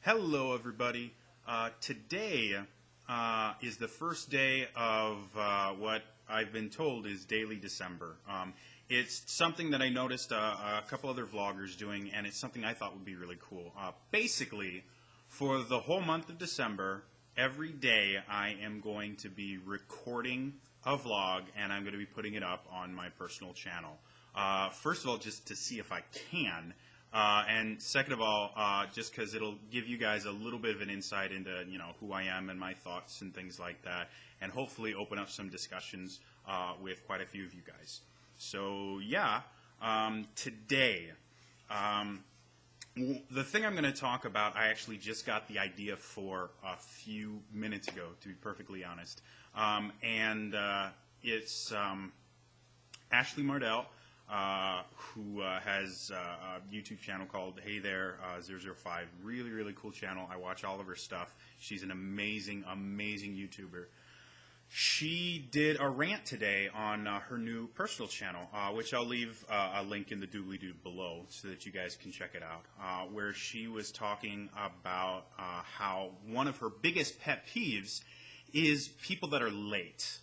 Hello, everybody. Today is the first day of what I've been told is Daily December. It's something that I noticed a couple other vloggers doing, and it's something I thought would be really cool. Basically, for the whole month of December, every day I am going to be recording a vlog, and I'm going to be putting it up on my personal channel. First of all, just to see if I can. And second of all, just because it'll give you guys a little bit of an insight into, who I am and my thoughts and things like that, and hopefully open up some discussions with quite a few of you guys. So yeah, today, the thing I'm going to talk about, I actually just got the idea for a few minutes ago, to be perfectly honest, and it's Ashley Mardell. Who has a YouTube channel called Hey There 005. Really, really cool channel. I watch all of her stuff. She's an amazing, amazing YouTuber. She did a rant today on her new personal channel, which I'll leave a link in the doobly-doo below so that you guys can check it out, where she was talking about how one of her biggest pet peeves is people that are late.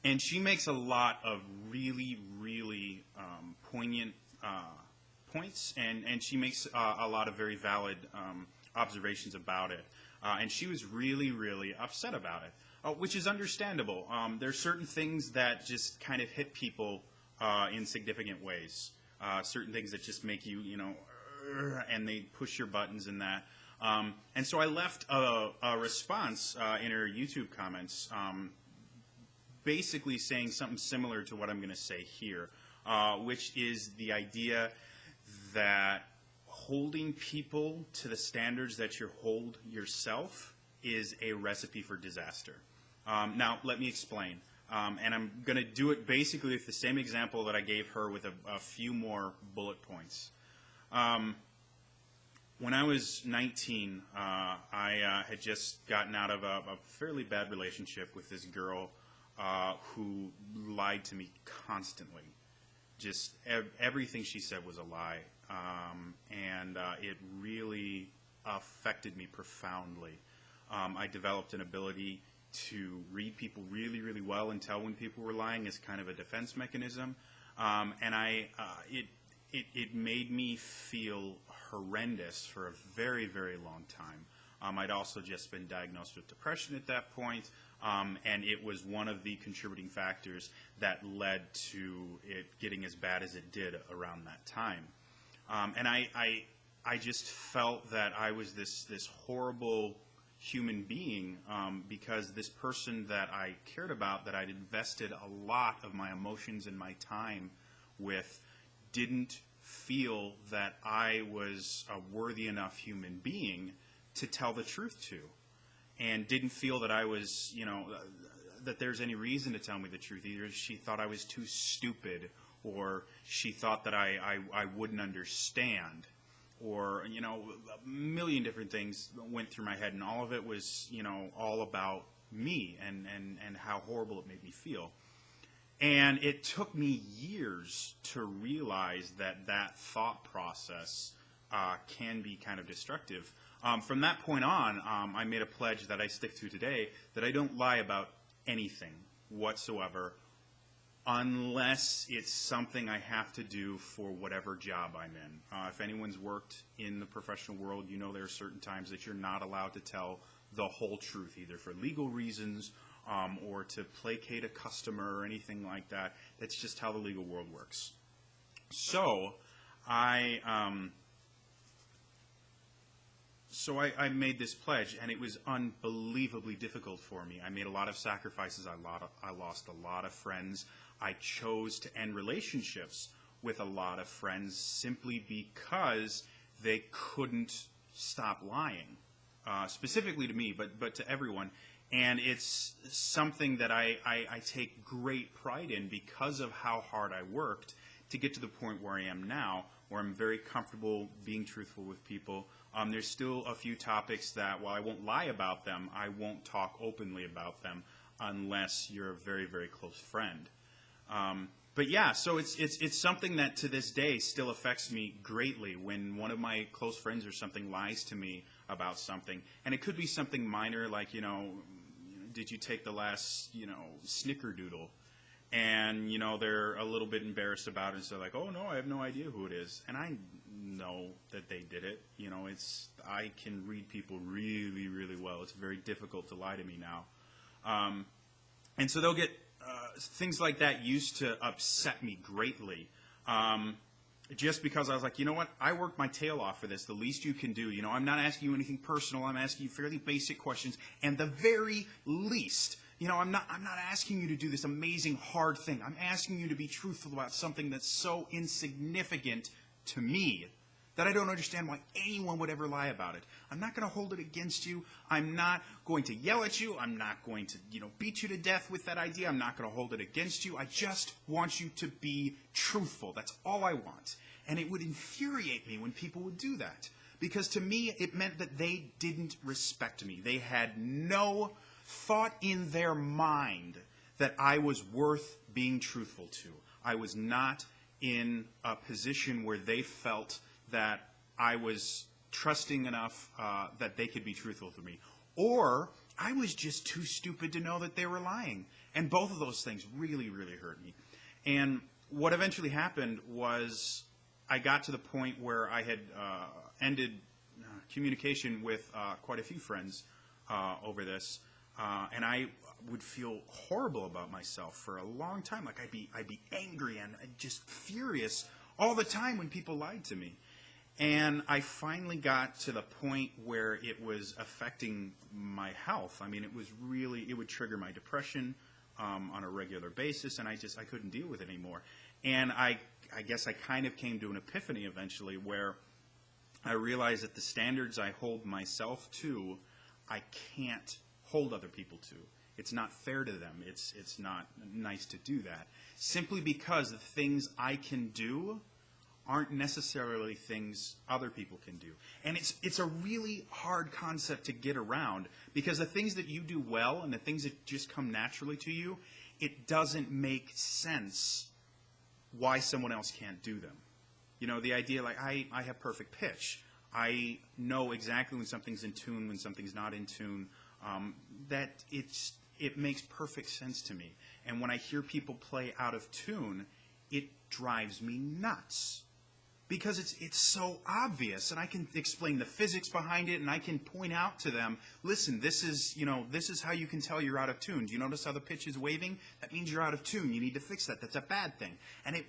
And she makes a lot of really, really poignant points, and she makes a lot of very valid observations about it. And she was really, really upset about it, which is understandable. There's certain things that just kind of hit people in significant ways. Certain things that just make you, and they push your buttons and that. And so I left a response in her YouTube comments basically saying something similar to what I'm going to say here, which is the idea that holding people to the standards that you hold yourself is a recipe for disaster. Now, let me explain. And I'm going to do it basically with the same example that I gave her with a few more bullet points. When I was 19, I had just gotten out of a fairly bad relationship with this girl who lied to me constantly. Just everything she said was a lie, and it really affected me profoundly. I developed an ability to read people really, really well and tell when people were lying as kind of a defense mechanism, and it made me feel horrendous for a very, very long time. I'd also just been diagnosed with depression at that point, and it was one of the contributing factors that led to it getting as bad as it did around that time. And I just felt that I was this horrible human being because this person that I cared about, that I'd invested a lot of my emotions and my time with, didn't feel that I was a worthy enough human being to tell the truth to, and didn't feel that I was, that there's any reason to tell me the truth. Either she thought I was too stupid, or she thought that I wouldn't understand, or, a million different things went through my head, and all of it was, all about me and how horrible it made me feel. And it took me years to realize that that thought process can be kind of destructive. From that point on, I made a pledge that I stick to today, that I don't lie about anything whatsoever unless it's something I have to do for whatever job I'm in. If anyone's worked in the professional world, there are certain times that you're not allowed to tell the whole truth, either for legal reasons or to placate a customer or anything like that. That's just how the legal world works. So I made this pledge, and it was unbelievably difficult for me. I made a lot of sacrifices. I lost a lot of friends. I chose to end relationships with a lot of friends simply because they couldn't stop lying, specifically to me, but to everyone. And it's something that I take great pride in because of how hard I worked to get to the point where I am now, where I'm very comfortable being truthful with people. There's still a few topics that, while I won't lie about them, I won't talk openly about them unless you're a very, very close friend. But yeah, so it's something that to this day still affects me greatly when one of my close friends or something lies to me about something. And it could be something minor like, did you take the last, snickerdoodle? And, they're a little bit embarrassed about it. So like, oh, no, I have no idea who it is. And I know that they did it. I can read people really, really well. It's very difficult to lie to me now. And so they'll get things like that used to upset me greatly. Just because I was like, you know what? I worked my tail off for this. The least you can do. I'm not asking you anything personal. I'm asking you fairly basic questions. And the very least, I'm not asking you to do this amazing hard thing. I'm asking you to be truthful about something that's so insignificant to me that I don't understand why anyone would ever lie about it. I'm not going to hold it against you. I'm not going to yell at you. I'm not going to, beat you to death with that idea. I'm not going to hold it against you. I just want you to be truthful. That's all I want. And it would infuriate me when people would do that. Because to me, it meant that they didn't respect me. They had no thought in their mind that I was worth being truthful to. I was not in a position where they felt that I was trusting enough that they could be truthful to me. Or I was just too stupid to know that they were lying. And both of those things really, really hurt me. And what eventually happened was I got to the point where I had ended communication with quite a few friends over this. And I would feel horrible about myself for a long time. Like I'd be angry and just furious all the time when people lied to me. And I finally got to the point where it was affecting my health. I mean, it would trigger my depression on a regular basis, and I couldn't deal with it anymore. And I guess I kind of came to an epiphany eventually where I realized that the standards I hold myself to, I can't hold other people to. It's not fair to them. It's not nice to do that. Simply because the things I can do aren't necessarily things other people can do. And it's a really hard concept to get around because the things that you do well and the things that just come naturally to you, it doesn't make sense why someone else can't do them. The idea like I have perfect pitch. I know exactly when something's in tune, when something's not in tune. That it makes perfect sense to me. And when I hear people play out of tune, it drives me nuts. Because it's so obvious, and I can explain the physics behind it, and I can point out to them, listen, this is how you can tell you're out of tune. Do you notice how the pitch is waving? That means you're out of tune. You need to fix that. That's a bad thing. And it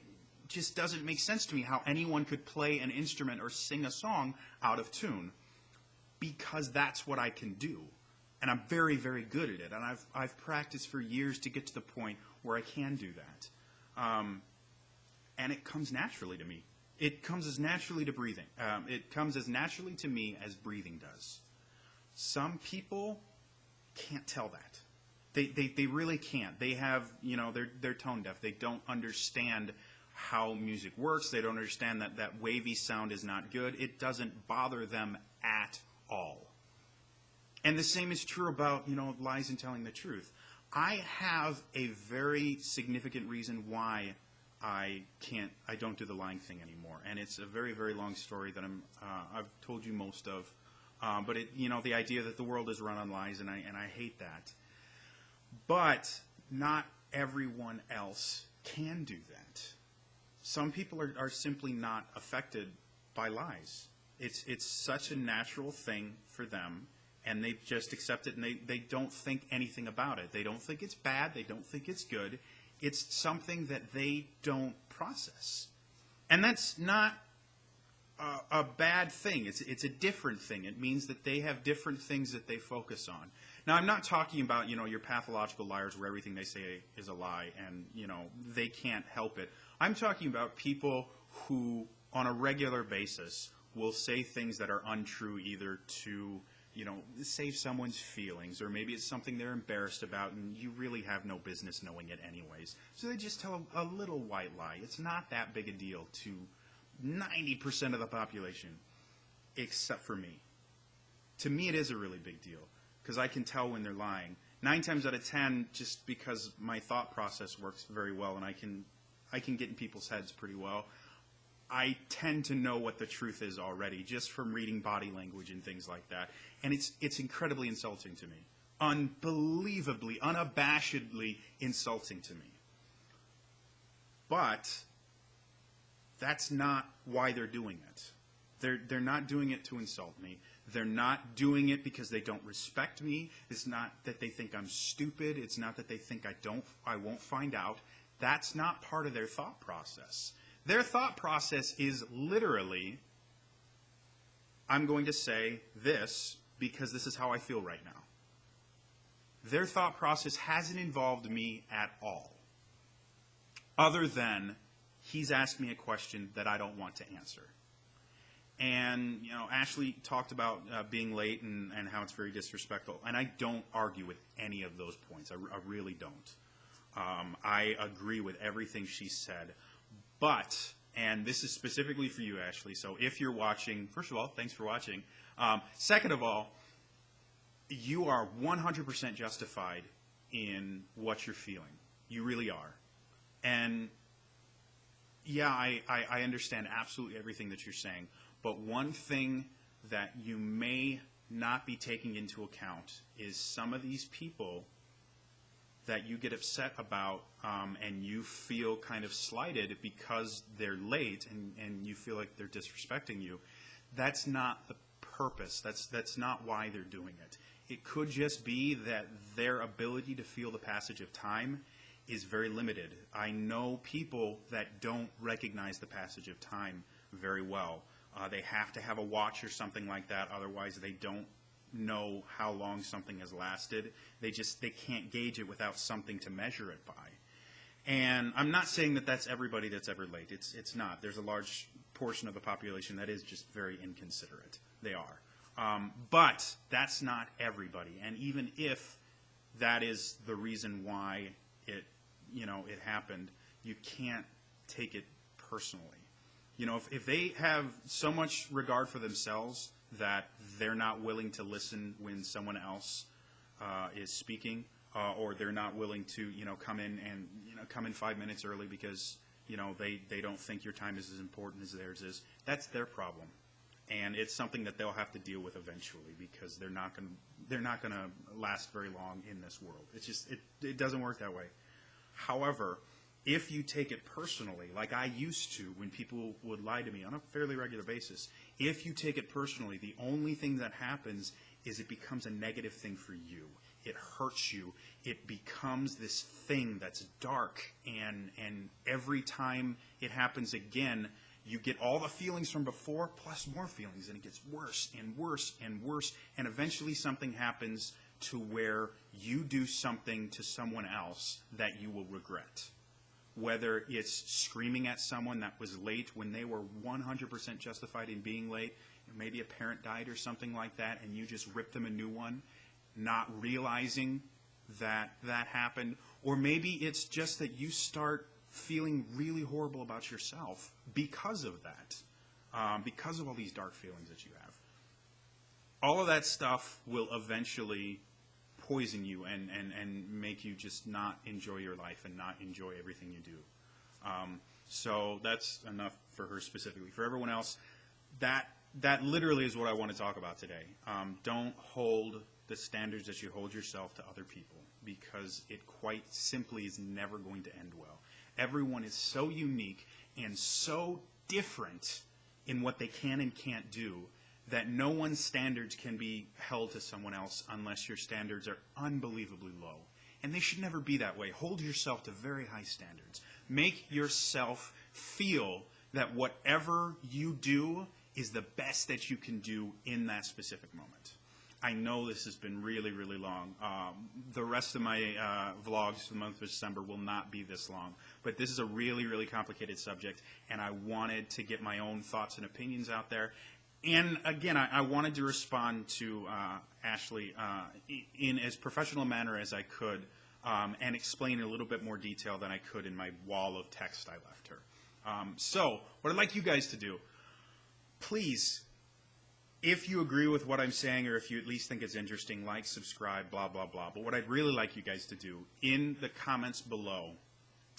just doesn't make sense to me how anyone could play an instrument or sing a song out of tune, because that's what I can do. And I'm very, very good at it. And I've practiced for years to get to the point where I can do that. And it comes naturally to me. It comes as naturally to breathing. It comes as naturally to me as breathing does. Some people can't tell that. They really can't. They have, they're tone deaf. They don't understand how music works. They don't understand that wavy sound is not good. It doesn't bother them at all. And the same is true about, lies and telling the truth. I have a very significant reason why I don't do the lying thing anymore. And it's a very, very long story that I've told you most of. But the idea that the world is run on lies, and I hate that. But not everyone else can do that. Some people are simply not affected by lies. It's such a natural thing for them, and they just accept it, and they don't think anything about it. They don't think it's bad. They don't think it's good. It's something that they don't process. And that's not a bad thing. It's a different thing. It means that they have different things that they focus on. Now, I'm not talking about, your pathological liars where everything they say is a lie and, they can't help it. I'm talking about people who, on a regular basis, will say things that are untrue either to save someone's feelings, or maybe it's something they're embarrassed about and you really have no business knowing it anyways. So they just tell a little white lie. It's not that big a deal to 90% of the population, except for me. To me, it is a really big deal because I can tell when they're lying. 9 times out of 10, just because my thought process works very well and I I can get in people's heads pretty well. I tend to know what the truth is already just from reading body language and things like that. And it's incredibly insulting to me. Unbelievably, unabashedly insulting to me. But that's not why they're doing it. They're not doing it to insult me. They're not doing it because they don't respect me. It's not that they think I'm stupid. It's not that they think I won't find out. That's not part of their thought process. Their thought process is literally, I'm going to say this because this is how I feel right now. Their thought process hasn't involved me at all, other than he's asked me a question that I don't want to answer. And, Ashley talked about being late and how it's very disrespectful. And I don't argue with any of those points. I really don't. I agree with everything she said. But, and this is specifically for you, Ashley, so if you're watching, first of all, thanks for watching. Second of all, you are 100% justified in what you're feeling. You really are. And, yeah, I understand absolutely everything that you're saying. But one thing that you may not be taking into account is some of these people that you get upset about and you feel kind of slighted because they're late and you feel like they're disrespecting you. That's not the purpose. That's not why they're doing it. It could just be that their ability to feel the passage of time is very limited. I know people that don't recognize the passage of time very well. They have to have a watch or something like that, otherwise they don't know how long something has lasted. They can't gauge it without something to measure it by. And I'm not saying that that's everybody that's ever late. It's not. There's a large portion of the population that is just very inconsiderate. They are. But that's not everybody. And even if that is the reason why it happened, you can't take it personally. If they have so much regard for themselves that they're not willing to listen when someone else is speaking, or they're not willing to, come in 5 minutes early because, they don't think your time is as important as theirs is, that's their problem. And it's something that they'll have to deal with eventually because they're not going to last very long in this world. It's just, it doesn't work that way. However, if you take it personally, like I used to when people would lie to me on a fairly regular basis, if you take it personally, the only thing that happens is it becomes a negative thing for you. It hurts you. It becomes this thing that's dark, and every time it happens again, you get all the feelings from before plus more feelings, and it gets worse and worse and worse, and eventually something happens to where you do something to someone else that you will regret. Whether it's screaming at someone that was late when they were 100% justified in being late, maybe a parent died or something like that, and you just ripped them a new one, not realizing that that happened. Or maybe it's just that you start feeling really horrible about yourself because of that, because of all these dark feelings that you have. All of that stuff will eventually poison you and make you just not enjoy your life and not enjoy everything you do. So that's enough for her specifically. For everyone else, that literally is what I want to talk about today. Don't hold the standards that you hold yourself to other people, because it quite simply is never going to end well. Everyone is so unique and so different in what they can and can't do that no one's standards can be held to someone else unless your standards are unbelievably low. And they should never be that way. Hold yourself to very high standards. Make yourself feel that whatever you do is the best that you can do in that specific moment. I know this has been really, really long. The rest of my vlogs for the month of December will not be this long. But this is a really, really complicated subject, and I wanted to get my own thoughts and opinions out there. And again, I wanted to respond to Ashley in as professional a manner as I could, and explain in a little bit more detail than I could in my wall of text I left her. So what I'd like you guys to do, please, if you agree with what I'm saying, or if you at least think it's interesting, like, subscribe, blah, blah, blah. But what I'd really like you guys to do, in the comments below,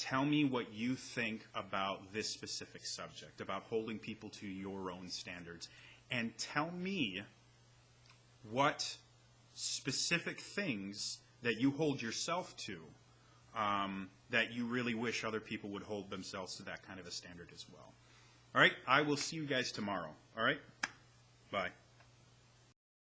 Tell me what you think about this specific subject, about holding people to your own standards. And tell me what specific things that you hold yourself to that you really wish other people would hold themselves to that kind of a standard as well. All right? I will see you guys tomorrow. All right? Bye.